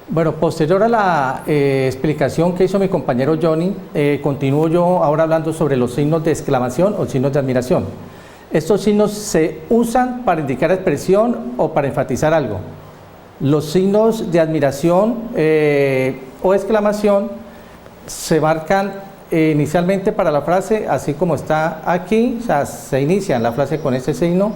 Bueno, posterior a la explicación que hizo mi compañero Johnny, continúo yo ahora hablando sobre los signos de exclamación o signos de admiración. Estos signos se usan para indicar expresión o para enfatizar algo. Los signos de admiración o exclamación se marcan inicialmente para la frase, así como está aquí, o sea, se inicia la frase con ese signo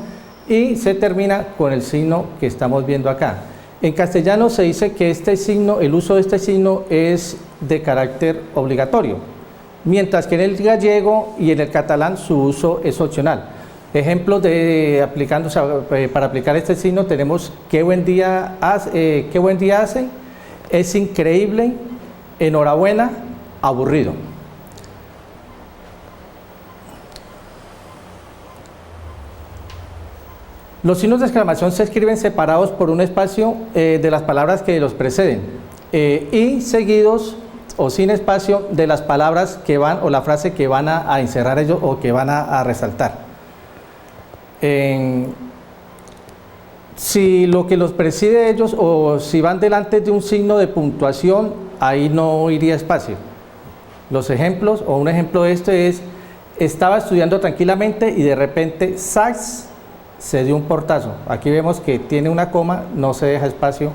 y se termina con el signo que estamos viendo acá. En castellano se dice que este signo, el uso de este signo es de carácter obligatorio, mientras que en el gallego y en el catalán su uso es opcional. Ejemplos de para aplicar este signo tenemos qué buen día hace, es increíble, enhorabuena, aburrido. Los signos de exclamación se escriben separados por un espacio de las palabras que los preceden y seguidos o sin espacio de las palabras que van o la frase que van a encerrar ellos o que van a resaltar. Si lo que los precede ellos o si van delante de un signo de puntuación, ahí no iría espacio. Los ejemplos, o un ejemplo de esto es: estaba estudiando tranquilamente y de repente ¡sax! Se dio un portazo. Aquí vemos que tiene una coma, no se deja espacio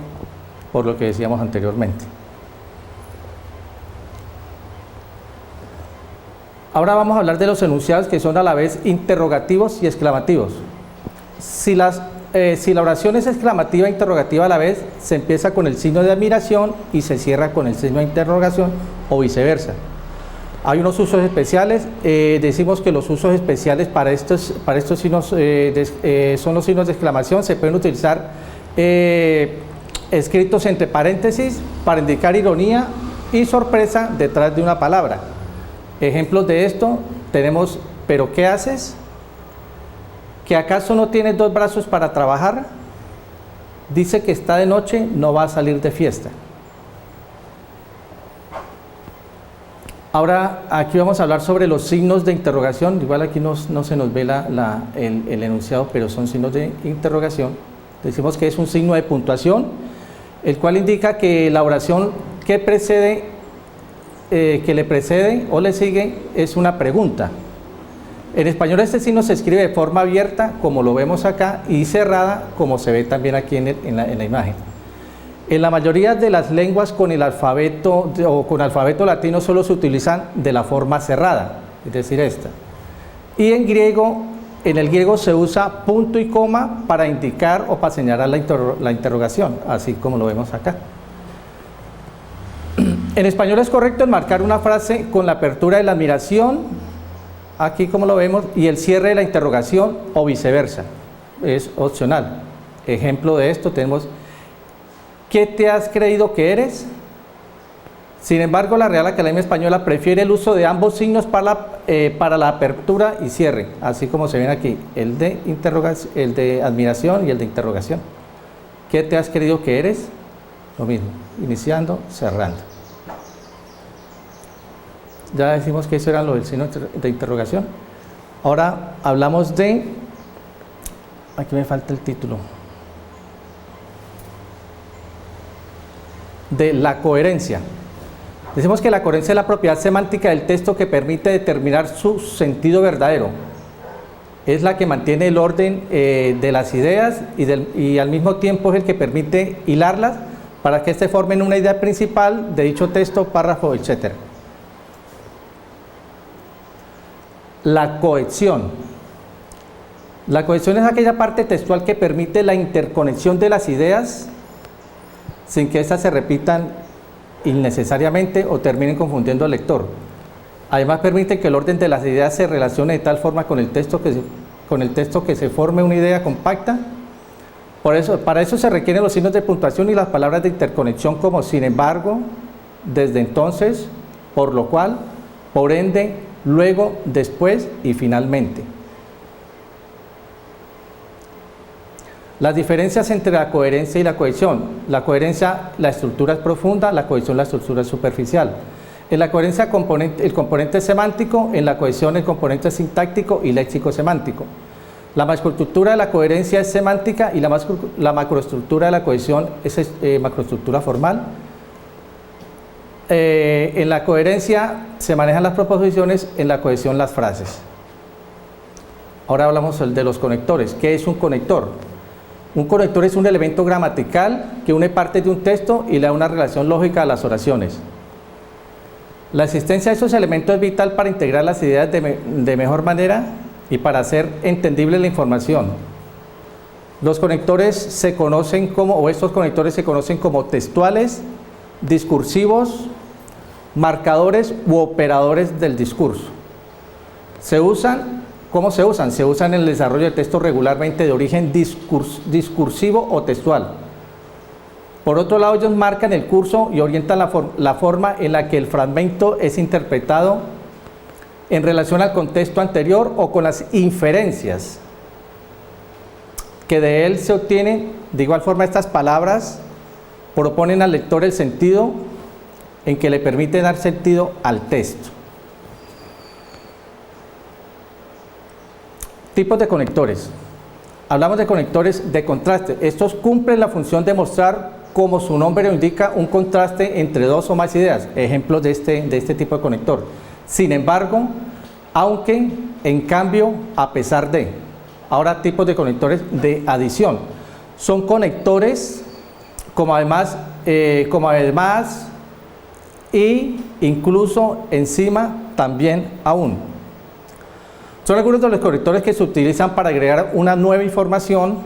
por lo que decíamos anteriormente. Ahora vamos a hablar de los enunciados, que son a la vez interrogativos y exclamativos. Si la oración es exclamativa e interrogativa a la vez, se empieza con el signo de admiración y se cierra con el signo de interrogación o viceversa. Hay unos usos especiales, decimos que los usos especiales para estos signos son los signos de exclamación. Se pueden utilizar escritos entre paréntesis para indicar ironía y sorpresa detrás de una palabra. Ejemplos de esto tenemos: ¿pero qué haces? ¿Que acaso no tienes dos brazos para trabajar? Dice que está de noche, no va a salir de fiesta. Ahora aquí vamos a hablar sobre los signos de interrogación. Igual aquí no se nos ve el enunciado, pero son signos de interrogación. Decimos que es un signo de puntuación, el cual indica que la oración que le precede o le sigue es una pregunta. En español este signo se escribe de forma abierta, como lo vemos acá, y cerrada, como se ve también aquí en la imagen. En la mayoría de las lenguas con el alfabeto o con alfabeto latino solo se utilizan de la forma cerrada, es decir, esta. Y en el griego se usa punto y coma para indicar o para señalar la interrogación, así como lo vemos acá. En español es correcto enmarcar una frase con la apertura de la admiración, aquí como lo vemos, y el cierre de la interrogación o viceversa, es opcional. Ejemplo de esto tenemos: ¿qué te has creído que eres? Sin embargo, la Real Academia Española prefiere el uso de ambos signos para la apertura y cierre, así como se ven aquí, el de admiración y el de interrogación. ¿Qué te has creído que eres? Lo mismo, iniciando, cerrando. Ya decimos que eso era lo del signo de interrogación. Ahora hablamos de... Aquí me falta el título. De la coherencia. Decimos que la coherencia es la propiedad semántica del texto que permite determinar su sentido verdadero. Es la que mantiene el orden de las ideas y al mismo tiempo es el que permite hilarlas para que éste formen una idea principal de dicho texto, párrafo, etc. La cohesión. La cohesión es aquella parte textual que permite la interconexión de las ideas sin que éstas se repitan innecesariamente o terminen confundiendo al lector. Además permite que el orden de las ideas se relacione de tal forma con el texto que se forme una idea compacta. Para eso se requieren los signos de puntuación y las palabras de interconexión como sin embargo, desde entonces, por lo cual, por ende, luego, después y finalmente. Las diferencias entre la coherencia y la cohesión. La coherencia, la estructura es profunda, la cohesión, la estructura es superficial. En la coherencia el componente es semántico, en la cohesión el componente es sintáctico y léxico-semántico. La macroestructura de la coherencia es semántica y la macroestructura de la cohesión es macroestructura formal. En la coherencia se manejan las proposiciones, en la cohesión las frases. Ahora hablamos de los conectores. ¿Qué es un conector? Un conector es un elemento gramatical que une partes de un texto y le da una relación lógica a las oraciones. La existencia de esos elementos es vital para integrar las ideas de mejor manera y para hacer entendible la información. Los conectores se conocen como, o estos conectores se conocen como textuales, discursivos, marcadores u operadores del discurso. Se usan. ¿Cómo se usan? Se usan en el desarrollo de texto regularmente de origen discursivo o textual. Por otro lado, ellos marcan el curso y orientan la forma en la que el fragmento es interpretado en relación al contexto anterior o con las inferencias que de él se obtienen. De igual forma, estas palabras proponen al lector el sentido en que le permite dar sentido al texto. Tipos de conectores. Hablamos de conectores de contraste. Estos cumplen la función de mostrar, como su nombre lo indica, un contraste entre dos o más ideas. Ejemplos de este tipo de conector. Sin embargo, aunque, en cambio, a pesar de. Ahora, tipos de conectores de adición. Son conectores como además y incluso encima también aún. Son algunos de los conectores que se utilizan para agregar una nueva información,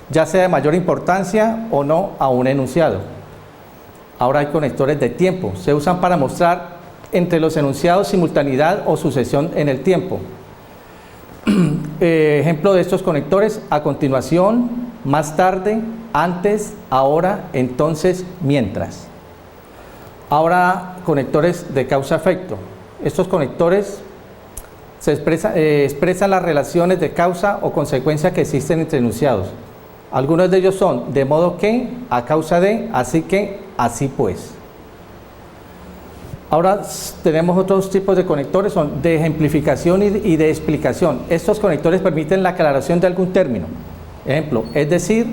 ya sea de mayor importancia o no, a un enunciado. Ahora hay conectores de tiempo. Se usan para mostrar entre los enunciados simultaneidad o sucesión en el tiempo. Ejemplo de estos conectores: a continuación, más tarde, antes, ahora, entonces, mientras. Ahora, conectores de causa-efecto. Estos conectores se expresan las relaciones de causa o consecuencia que existen entre enunciados. Algunos de ellos son de modo que, a causa de, así que, así pues. Ahora tenemos otros tipos de conectores, son de ejemplificación y de explicación. Estos conectores permiten la aclaración de algún término. Ejemplo, es decir,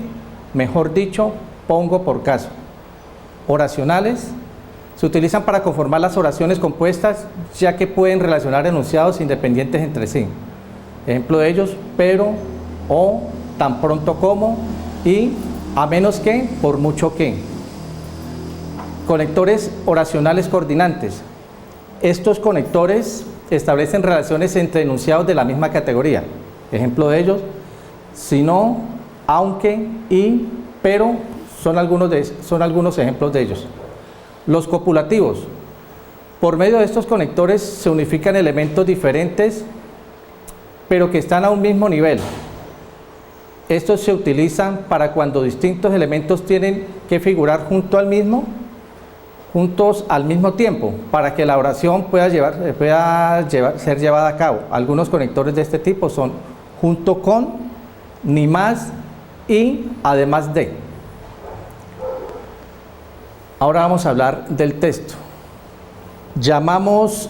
mejor dicho, pongo por caso. Oracionales. Se utilizan para conformar las oraciones compuestas, ya que pueden relacionar enunciados independientes entre sí. Ejemplo de ellos: pero, o, tan pronto como, y, a menos que, por mucho que. Conectores oracionales coordinantes. Estos conectores establecen relaciones entre enunciados de la misma categoría. Ejemplo de ellos: si no, aunque, y, pero, son algunos ejemplos de ellos. Los copulativos. Por medio de estos conectores se unifican elementos diferentes, pero que están a un mismo nivel. Estos se utilizan para cuando distintos elementos tienen que figurar juntos al mismo tiempo, para que la oración pueda ser llevada a cabo. Algunos conectores de este tipo son junto con, ni más y además de. Ahora vamos a hablar del texto. Llamamos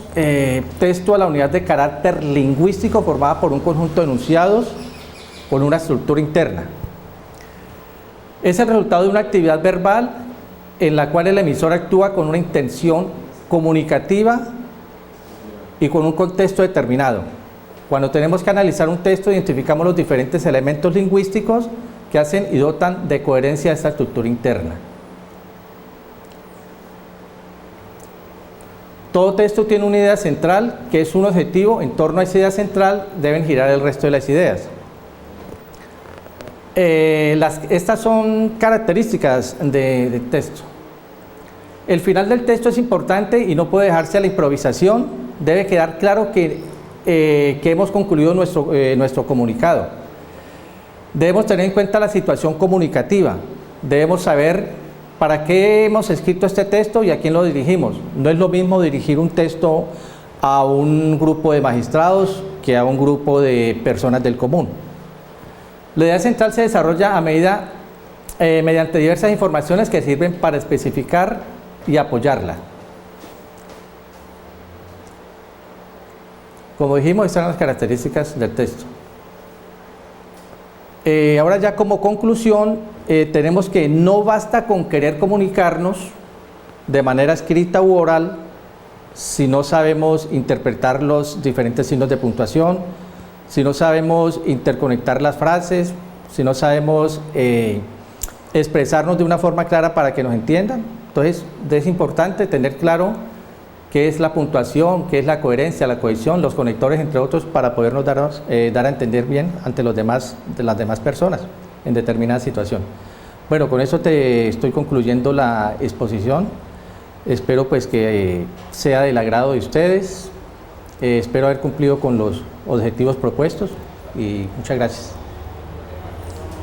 texto a la unidad de carácter lingüístico formada por un conjunto de enunciados con una estructura interna. Es el resultado de una actividad verbal en la cual el emisor actúa con una intención comunicativa y con un contexto determinado. Cuando tenemos que analizar un texto, identificamos los diferentes elementos lingüísticos que hacen y dotan de coherencia a esta estructura interna. Todo texto tiene una idea central, que es un objetivo. En torno a esa idea central deben girar el resto de las ideas. Estas son características del texto. El final del texto es importante y no puede dejarse a la improvisación. Debe quedar claro que hemos concluido nuestro comunicado. Debemos tener en cuenta la situación comunicativa. Debemos saber para qué hemos escrito este texto y a quién lo dirigimos. No es lo mismo dirigir un texto a un grupo de magistrados que a un grupo de personas del común. La idea central se desarrolla mediante diversas informaciones que sirven para especificar y apoyarla. Como dijimos, estas son las características del texto. Ahora ya como conclusión, tenemos que no basta con querer comunicarnos de manera escrita u oral si no sabemos interpretar los diferentes signos de puntuación, si no sabemos interconectar las frases, si no sabemos expresarnos de una forma clara para que nos entiendan. Entonces es importante tener claro qué es la puntuación, qué es la coherencia, la cohesión, los conectores, entre otros, para podernos dar a entender bien ante las demás personas en determinada situación. Bueno, con eso estoy concluyendo la exposición. Espero pues que sea del agrado de ustedes. Espero haber cumplido con los objetivos propuestos y muchas gracias.